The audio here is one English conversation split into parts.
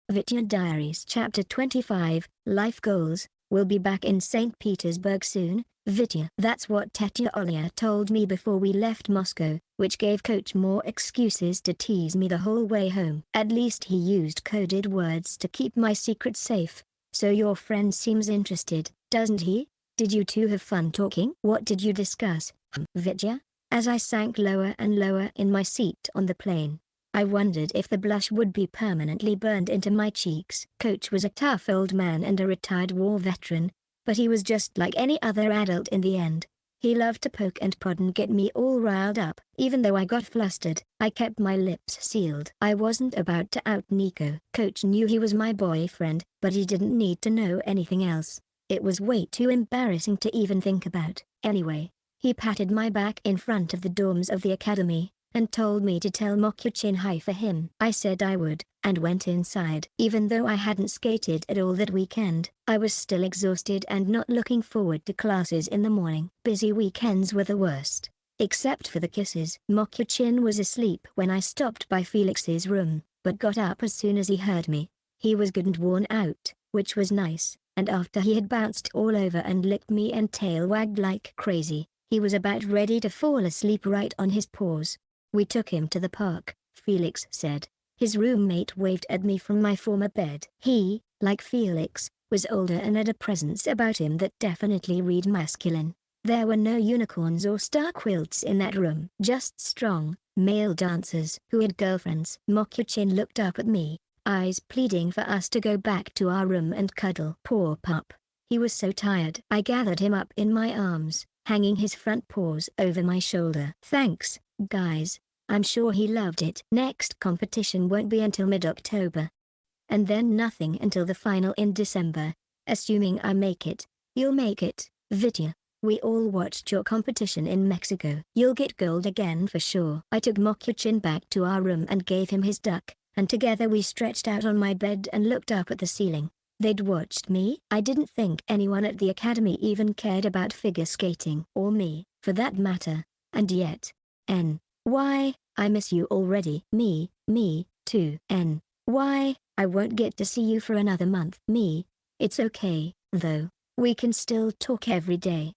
Vitya Diaries Chapter 25, Life Goals. We'll be back in St. Petersburg soon, Vitya. That's what Tetya Olya told me before we left Moscow, which gave Coach more excuses to tease me the whole way home. At least he used coded words to keep my secret safe. So your friend seems interested, doesn't he? Did you two have fun talking? What did you discuss, Vitya? As I sank lower and lower in my seat on the plane, I wondered if the blush would be permanently burned into my cheeks. Coach was a tough old man and a retired war veteran, but he was just like any other adult in the end. He loved to poke and prod and get me all riled up. Even though I got flustered, I kept my lips sealed. I wasn't about to out Nico. Coach knew he was my boyfriend, but he didn't need to know anything else. It was way too embarrassing to even think about. Anyway, he patted my back in front of the dorms of the academy, and told me to tell Mokyuchin hi for him. I said I would, and went inside. Even though I hadn't skated at all that weekend, I was still exhausted and not looking forward to classes in the morning. Busy weekends were the worst. Except for the kisses. Mokyuchin was asleep when I stopped by Felix's room, but got up as soon as he heard me. He was good and worn out, which was nice, and after he had bounced all over and licked me and tail wagged like crazy, he was about ready to fall asleep right on his paws. We took him to the park, Felix said. His roommate waved at me from my former bed. He, like Felix, was older and had a presence about him that definitely read masculine. There were no unicorns or star quilts in that room. Just strong, male dancers who had girlfriends. Mokyuchin looked up at me, eyes pleading for us to go back to our room and cuddle. Poor pup. He was so tired. I gathered him up in my arms, hanging his front paws over my shoulder. Thanks, guys. I'm sure he loved it. Next competition won't be until mid-October. And then nothing until the final in December. Assuming I make it. You'll make it, Vitya. We all watched your competition in Mexico. You'll get gold again for sure. I took Mokyuchin back to our room and gave him his duck, and together we stretched out on my bed and looked up at the ceiling. They'd watched me. I didn't think anyone at the academy even cared about figure skating. Or me, for that matter. And yet, why, I miss you already. Me too. Why, I won't get to see you for another month. Me, it's okay, though. We can still talk every day.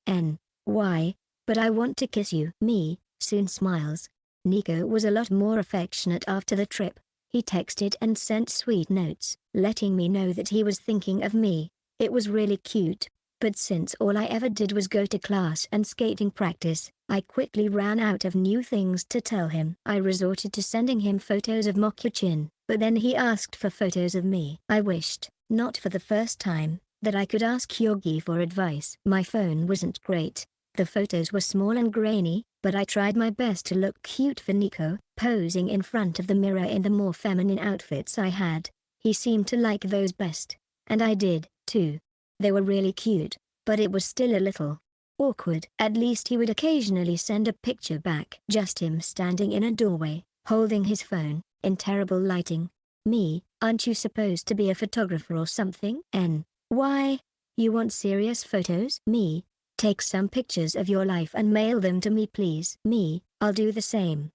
Why, but I want to kiss you. Me, soon smiles. Nico was a lot more affectionate after the trip. He texted and sent sweet notes, letting me know that he was thinking of me. It was really cute. But since all I ever did was go to class and skating practice, I quickly ran out of new things to tell him. I resorted to sending him photos of Mokyuchin, but then he asked for photos of me. I wished, not for the first time, that I could ask Yogi for advice. My phone wasn't great. The photos were small and grainy, but I tried my best to look cute for Nico, posing in front of the mirror in the more feminine outfits I had. He seemed to like those best, and I did, too. They were really cute, but it was still a little awkward. At least he would occasionally send a picture back. Just him standing in a doorway, holding his phone, in terrible lighting. Me, aren't you supposed to be a photographer or something? Why? You want serious photos? Me, take some pictures of your life and mail them to me please. Me, I'll do the same.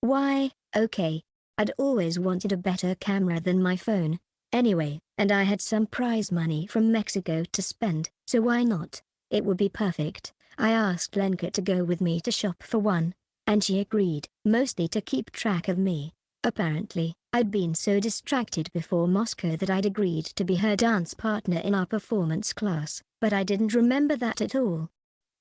Why? Okay. I'd always wanted a better camera than my phone. Anyway, and I had some prize money from Mexico to spend, so why not? It would be perfect. I asked Lenka to go with me to shop for one, and she agreed, mostly to keep track of me. Apparently, I'd been so distracted before Moscow that I'd agreed to be her dance partner in our performance class, but I didn't remember that at all.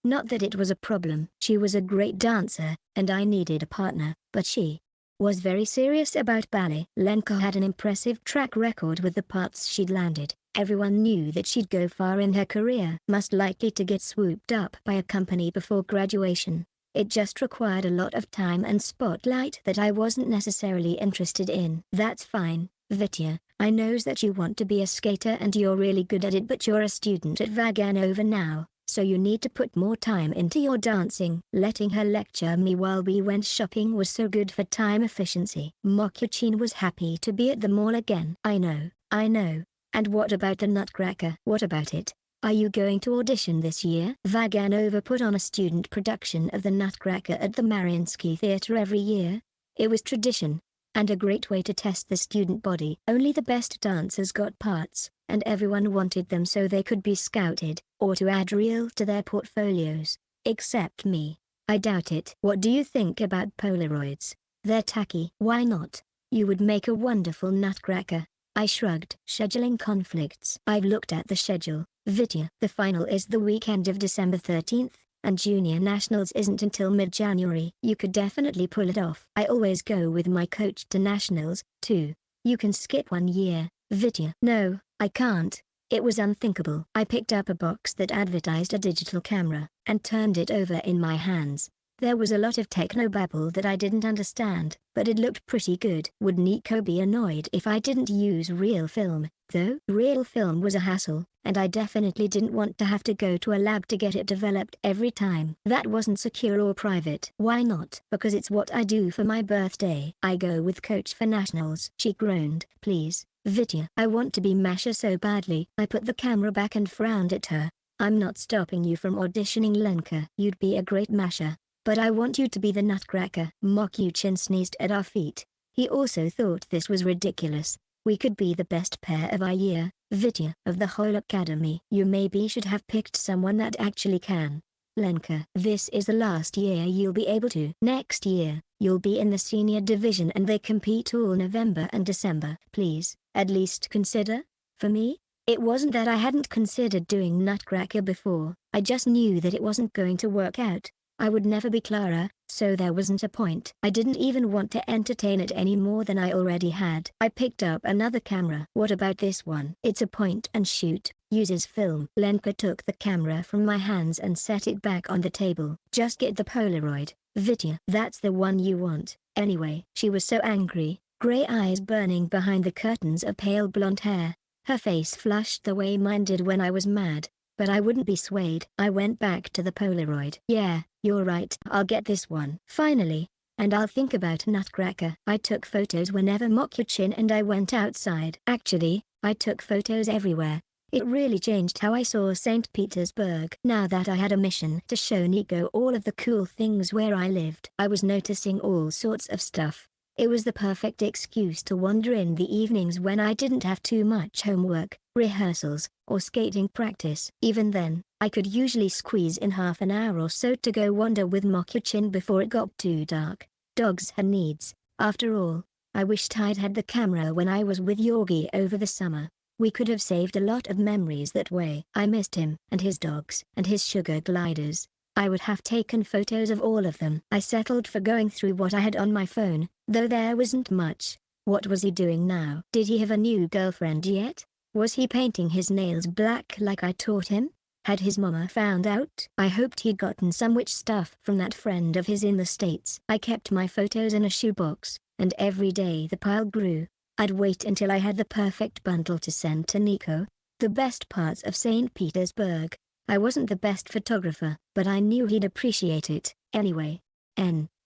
Not that it was a problem. She was a great dancer, and I needed a partner, but she was very serious about ballet. Lenka had an impressive track record with the parts she'd landed. Everyone knew that she'd go far in her career. Most likely to get swooped up by a company before graduation. It just required a lot of time and spotlight that I wasn't necessarily interested in. That's fine, Vitya. I knows that you want to be a skater and you're really good at it, but you're a student at Vaganova now. So you need to put more time into your dancing. Letting her lecture me while we went shopping was so good for time efficiency. Mokyuchin was happy to be at the mall again. I know. And what about the Nutcracker? What about it? Are you going to audition this year? Vaganova put on a student production of the Nutcracker at the Mariinsky Theatre every year. It was tradition. and a great way to test the student body. Only the best dancers got parts, and everyone wanted them so they could be scouted, or to add reel to their portfolios. Except me. I doubt it. What do you think about Polaroids? They're tacky. Why not? You would make a wonderful nutcracker. I shrugged. Scheduling conflicts. I've looked at the schedule, Vitya. The final is the weekend of December 13th, and Junior Nationals isn't until mid-January. You could definitely pull it off. I always go with my coach to Nationals, too. You can skip 1 year, Vitya. No, I can't. It was unthinkable. I picked up a box that advertised a digital camera, and turned it over in my hands. There was a lot of technobabble that I didn't understand, but it looked pretty good. Would Nico be annoyed if I didn't use real film, though? Real film was a hassle, and I definitely didn't want to have to go to a lab to get it developed every time. That wasn't secure or private. Why not? Because it's what I do for my birthday. I go with coach for Nationals. She groaned. Please, Vitya. I want to be Masha so badly. I put the camera back and frowned at her. I'm not stopping you from auditioning, Lenka. You'd be a great Masha. But I want you to be the nutcracker. Mokyuchin sneezed at our feet. He also thought this was ridiculous. We could be the best pair of our year, Vitya. Of the whole academy. You maybe should have picked someone that actually can. Lenka. This is the last year you'll be able to. Next year, you'll be in the senior division and they compete all November and December. Please, at least consider. For me, it wasn't that I hadn't considered doing nutcracker before. I just knew that it wasn't going to work out. I would never be Clara, so there wasn't a point. I didn't even want to entertain it any more than I already had. I picked up another camera. What about this one? It's a point and shoot, uses film. Lenka took the camera from my hands and set it back on the table. Just get the Polaroid, Vitya. That's the one you want. Anyway. She was so angry, gray eyes burning behind the curtains of pale blonde hair. Her face flushed the way mine did when I was mad. But I wouldn't be swayed. I went back to the Polaroid. Yeah, you're right. I'll get this one. Finally. And I'll think about nutcracker. I took photos whenever Mokyuchin and I went outside. Actually, I took photos everywhere. It really changed how I saw St. Petersburg. Now that I had a mission to show Nico all of the cool things where I lived, I was noticing all sorts of stuff. It was the perfect excuse to wander in the evenings when I didn't have too much homework, rehearsals, or skating practice. Even then, I could usually squeeze in half an hour or so to go wander with Mokyuchin before it got too dark. Dogs had needs, after all. I wished I'd had the camera when I was with Yorgi over the summer. We could have saved a lot of memories that way. I missed him, and his dogs, and his sugar gliders. I would have taken photos of all of them. I settled for going through what I had on my phone, though there wasn't much. What was he doing now? Did he have a new girlfriend yet? Was he painting his nails black like I taught him? Had his mama found out? I hoped he'd gotten some witch stuff from that friend of his in the States. I kept my photos in a shoebox, and every day the pile grew. I'd wait until I had the perfect bundle to send to Nico. The best parts of St. Petersburg. I wasn't the best photographer, but I knew he'd appreciate it. Anyway.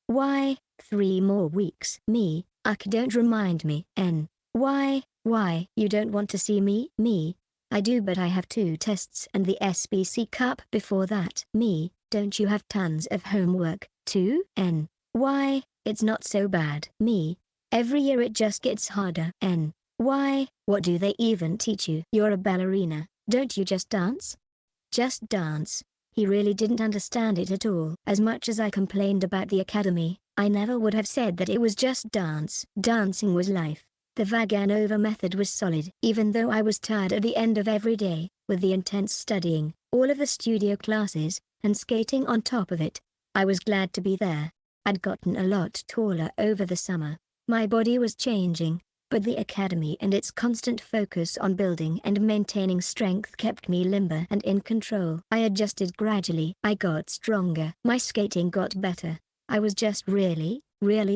Why, 3 more weeks. Me, don't remind me. Why, you don't want to see me? Me, I do, but I have 2 tests and the SBC Cup before that. Me, don't you have tons of homework, too? Why, it's not so bad. Me, every year it just gets harder. Why, what do they even teach you? You're a ballerina, don't you just dance? Just dance. He really didn't understand it at all. As much as I complained about the academy, I never would have said that it was just dance. Dancing was life. The Vaganova method was solid. Even though I was tired at the end of every day, with the intense studying, all of the studio classes, and skating on top of it, I was glad to be there. I'd gotten a lot taller over the summer. My body was changing, but the academy and its constant focus on building and maintaining strength kept me limber and in control. I adjusted gradually. I got stronger. My skating got better. I was just really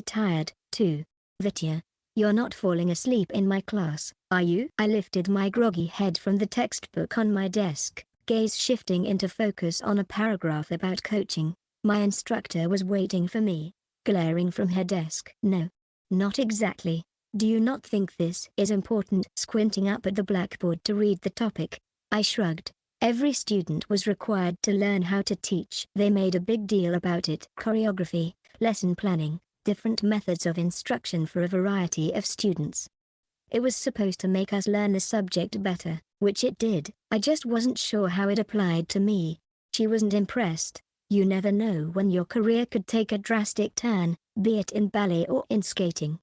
tired, too. Vitya, you're not falling asleep in my class, are you? I lifted my groggy head from the textbook on my desk, gaze shifting into focus on a paragraph about coaching. My instructor was waiting for me, glaring from her desk. No. Not exactly. Do you not think this is important? Squinting up at the blackboard to read the topic, I shrugged. Every student was required to learn how to teach. They made a big deal about it. Choreography, lesson planning, different methods of instruction for a variety of students. It was supposed to make us learn the subject better, which it did. I just wasn't sure how it applied to me. She wasn't impressed. You never know when your career could take a drastic turn, be it in ballet or in skating.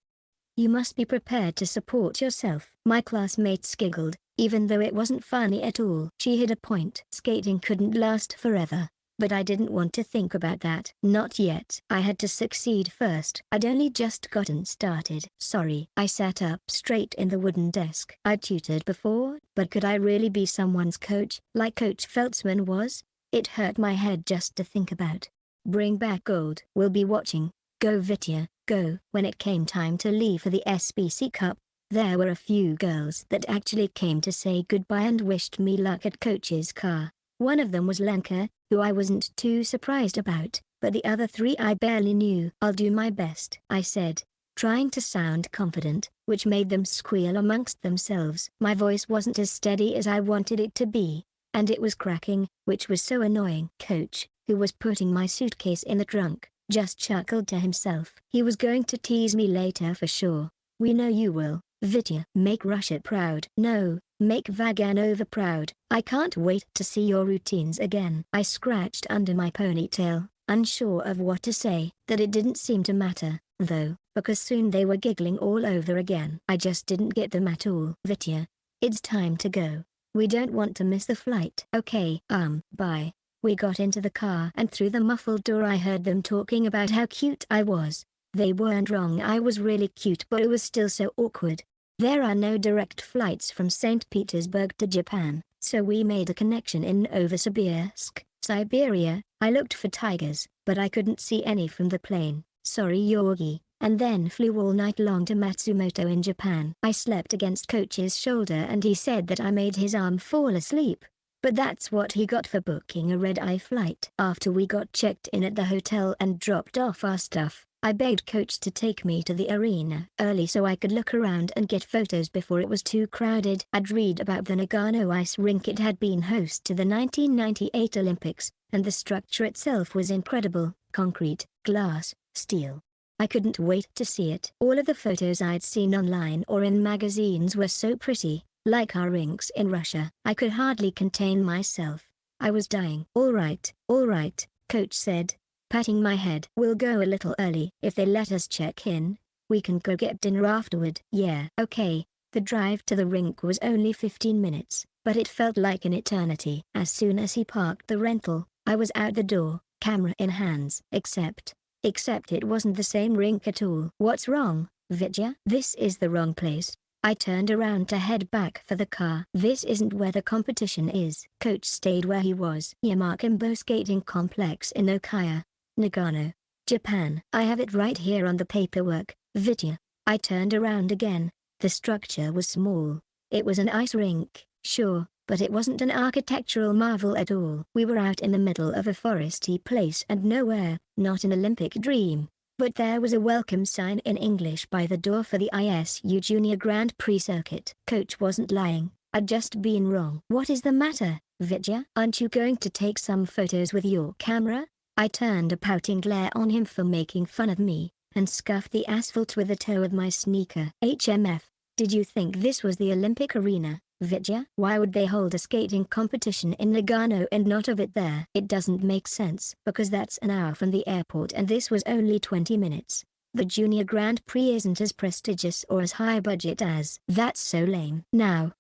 You must be prepared to support yourself. My classmates giggled, even though it wasn't funny at all. She hit a point. Skating couldn't last forever. But I didn't want to think about that. Not yet. I had to succeed first. I'd only just gotten started. Sorry. I sat up straight in the wooden desk. I'd tutored before, but could I really be someone's coach, like Coach Feltzman was? It hurt my head just to think about. Bring back gold. We'll be watching. Go Vitya, go. When it came time to leave for the SBC Cup, there were a few girls that actually came to say goodbye and wished me luck at Coach's car. One of them was Lenka, who I wasn't too surprised about, but the other three I barely knew. I'll do my best, I said, trying to sound confident, which made them squeal amongst themselves. My voice wasn't as steady as I wanted it to be, and it was cracking, which was so annoying. Coach, who was putting my suitcase in the trunk, just chuckled to himself. He was going to tease me later for sure. We know you will, Vitya. Make Russia proud. No, make Vaganova proud. I can't wait to see your routines again. I scratched under my ponytail, unsure of what to say. That it didn't seem to matter, though, because soon they were giggling all over again. I just didn't get them at all. Vitya, it's time to go. We don't want to miss the flight. Okay, bye. We got into the car and through the muffled door I heard them talking about how cute I was. They weren't wrong, I was really cute, but it was still so awkward. There are no direct flights from St. Petersburg to Japan, so we made a connection in Novosibirsk, Siberia. I looked for tigers, but I couldn't see any from the plane. Sorry Yogi. And then flew all night long to Matsumoto in Japan. I slept against Coach's shoulder and he said that I made his arm fall asleep. But that's what he got for booking a red-eye flight. After we got checked in at the hotel and dropped off our stuff, I begged Coach to take me to the arena early so I could look around and get photos before it was too crowded. I'd read about the Nagano ice rink. It had been host to the 1998 Olympics, and the structure itself was incredible: concrete, glass, steel. I couldn't wait to see it. All of the photos I'd seen online or in magazines were so pretty, like our rinks in Russia. I could hardly contain myself. I was dying. All right, Coach said, patting my head. We'll go a little early. If they let us check in, we can go get dinner afterward. Yeah. Okay. The drive to the rink was only 15 minutes, but it felt like an eternity. As soon as he parked the rental, I was out the door, camera in hands. Except it wasn't the same rink at all. What's wrong, Vitya? This is the wrong place. I turned around to head back for the car. This isn't where the competition is. Coach stayed where he was. Yamakimbo Skating Complex in Okaya, Nagano, Japan. I have it right here on the paperwork, Vitya. I turned around again. The structure was small. It was an ice rink, sure, but it wasn't an architectural marvel at all. We were out in the middle of a foresty place and nowhere, not an Olympic dream. But there was a welcome sign in English by the door for the ISU Junior Grand Prix circuit. Coach wasn't lying. I'd just been wrong. What is the matter, Vitya? Aren't you going to take some photos with your camera? I turned a pouting glare on him for making fun of me, and scuffed the asphalt with the toe of my sneaker. HMF, did you think this was the Olympic arena, Vitya? Why would they hold a skating competition in Nagano and not have it there? It doesn't make sense. Because that's an hour from the airport and this was only 20 minutes. The Junior Grand Prix isn't as prestigious or as high budget as. That's so lame. Now,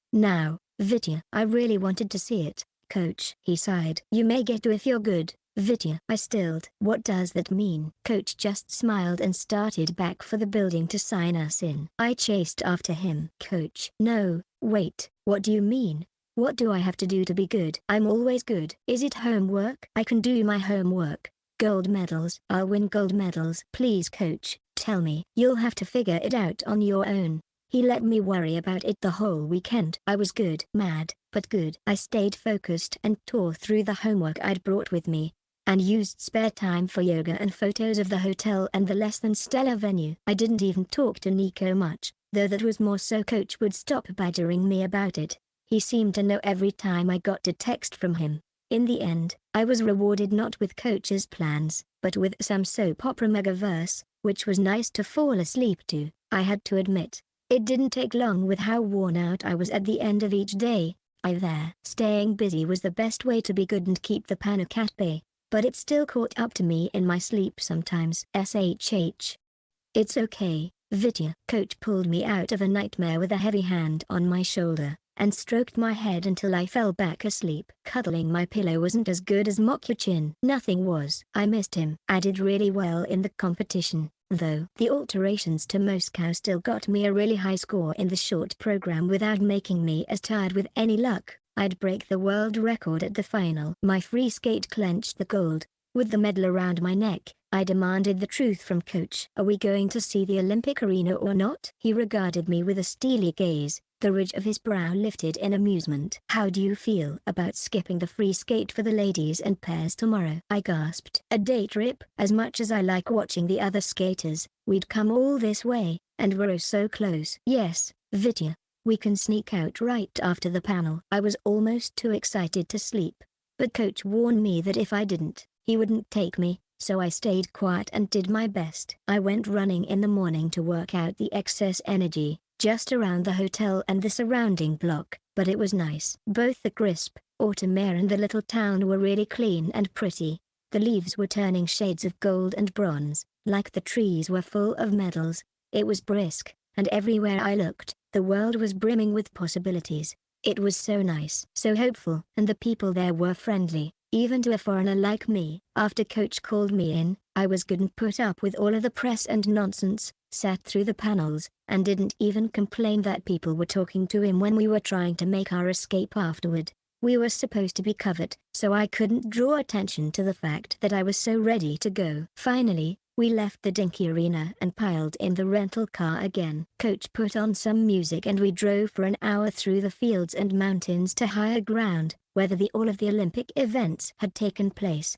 Vitya. I really wanted to see it, Coach. He sighed. You may get to if you're good, Vitya. I stilled. What does that mean? Coach just smiled and started back for the building to sign us in. I chased after him. Coach. No, wait, what do you mean? What do I have to do to be good? I'm always good. Is it homework? I can do my homework. Gold medals. I'll win gold medals. Please Coach, tell me. You'll have to figure it out on your own. He let me worry about it the whole weekend. I was good. Mad, but good. I stayed focused and tore through the homework I'd brought with me, and used spare time for yoga and photos of the hotel and the less than stellar venue. I didn't even talk to Nico much, though that was more so Coach would stop badgering me about it. He seemed to know every time I got a text from him. In the end, I was rewarded not with coach's plans, but with some soap opera megaverse, which was nice to fall asleep to. I had to admit, it didn't take long with how worn out I was at the end of each day. Staying busy was the best way to be good and keep the panic at bay, but it still caught up to me in my sleep sometimes. It's okay, Vitya. Coach pulled me out of a nightmare with a heavy hand on my shoulder, and stroked my head until I fell back asleep. Cuddling my pillow wasn't as good as Mokyuchin. Nothing was. I missed him. I did really well in the competition, though. The alterations to Moscow still got me a really high score in the short program without making me as tired. With any luck, I'd break the world record at the final. My free skate clenched the gold. With the medal around my neck, I demanded the truth from Coach. Are we going to see the Olympic arena or not? He regarded me with a steely gaze, the ridge of his brow lifted in amusement. How do you feel about skipping the free skate for the ladies and pairs tomorrow? I gasped. A day trip? As much as I like watching the other skaters, we'd come all this way, and we're oh so close. Yes, Vitya. We can sneak out right after the panel. I was almost too excited to sleep, but Coach warned me that if I didn't, he wouldn't take me, so I stayed quiet and did my best. I went running in the morning to work out the excess energy, just around the hotel and the surrounding block, but it was nice. Both the crisp, autumn air and the little town were really clean and pretty. The leaves were turning shades of gold and bronze, like the trees were full of medals. It was brisk, and everywhere I looked, the world was brimming with possibilities. It was so nice, so hopeful, and the people there were friendly, even to a foreigner like me. After Coach called me in, I was good and put up with all of the press and nonsense, sat through the panels, and didn't even complain that people were talking to him when we were trying to make our escape afterward. We were supposed to be covered, so I couldn't draw attention to the fact that I was so ready to go. Finally, we left the dinky arena and piled in the rental car again. Coach put on some music and we drove for an hour through the fields and mountains to higher ground, where all of the Olympic events had taken place.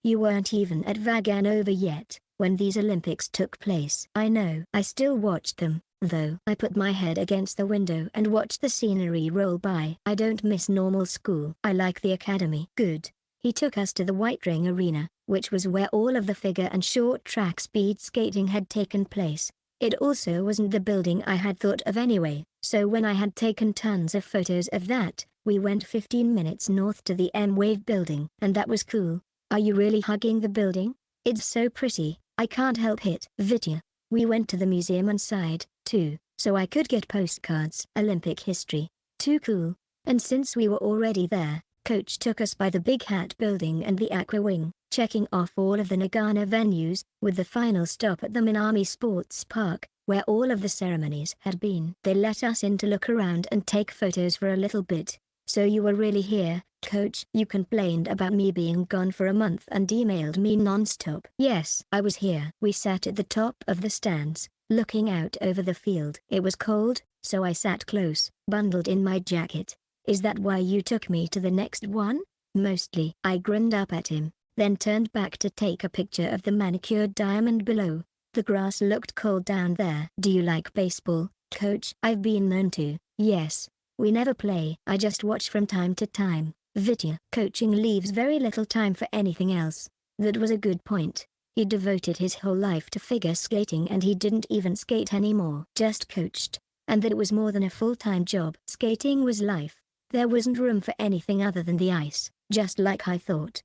You weren't even at Vaganova yet, when these Olympics took place. I know. I still watched them, though. I put my head against the window and watched the scenery roll by. I don't miss normal school. I like the academy. Good. He took us to the White Ring Arena, which was where all of the figure and short track speed skating had taken place. It also wasn't the building I had thought of anyway, so when I had taken tons of photos of that, we went 15 minutes north to the M-Wave building. And that was cool. Are you really hugging the building? It's so pretty, I can't help it. Vitya. We went to the museum inside, too, so I could get postcards. Olympic history. Too cool. And since we were already there, Coach took us by the Big Hat building and the Aqua Wing, checking off all of the Nagano venues, with the final stop at the Minami Sports Park, where all of the ceremonies had been. They let us in to look around and take photos for a little bit. So you were really here, Coach? You complained about me being gone for a month and emailed me non-stop. Yes, I was here. We sat at the top of the stands, looking out over the field. It was cold, so I sat close, bundled in my jacket. Is that why you took me to the next one? Mostly. I grinned up at him, then turned back to take a picture of the manicured diamond below. The grass looked cold down there. Do you like baseball, Coach? I've been known to. Yes. We never play. I just watch from time to time. Vitya. Coaching leaves very little time for anything else. That was a good point. He devoted his whole life to figure skating and he didn't even skate anymore. Just coached. And that was more than a full-time job. Skating was life. There wasn't room for anything other than the ice, just like I thought.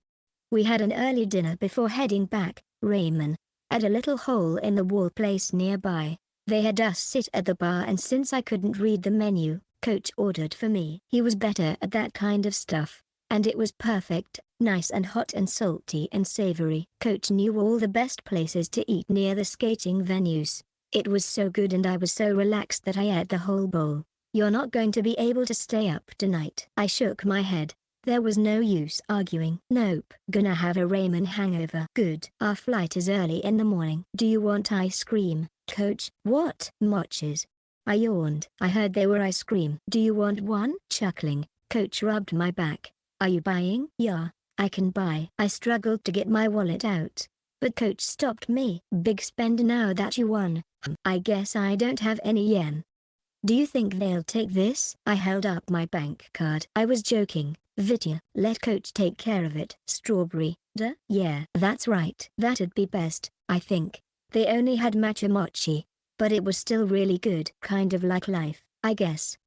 We had an early dinner before heading back, Raymond, at a little hole-in-the-wall place nearby. They had us sit at the bar and since I couldn't read the menu, Coach ordered for me. He was better at that kind of stuff, and it was perfect, nice and hot and salty and savory. Coach knew all the best places to eat near the skating venues. It was so good and I was so relaxed that I ate the whole bowl. You're not going to be able to stay up tonight. I shook my head. There was no use arguing. Nope. Gonna have a ramen hangover. Good. Our flight is early in the morning. Do you want ice cream, Coach? What? Mochis. I yawned. I heard they were ice cream. Do you want one? Chuckling, Coach rubbed my back. Are you buying? Yeah, I can buy. I struggled to get my wallet out, but Coach stopped me. Big spend now that you won. I guess I don't have any yen. Do you think they'll take this? I held up my bank card. I was joking, Vitya, let coach take care of it. Strawberry, duh? Yeah, that's right. That'd be best, I think. They only had matcha mochi, but it was still really good. Kind of like life, I guess.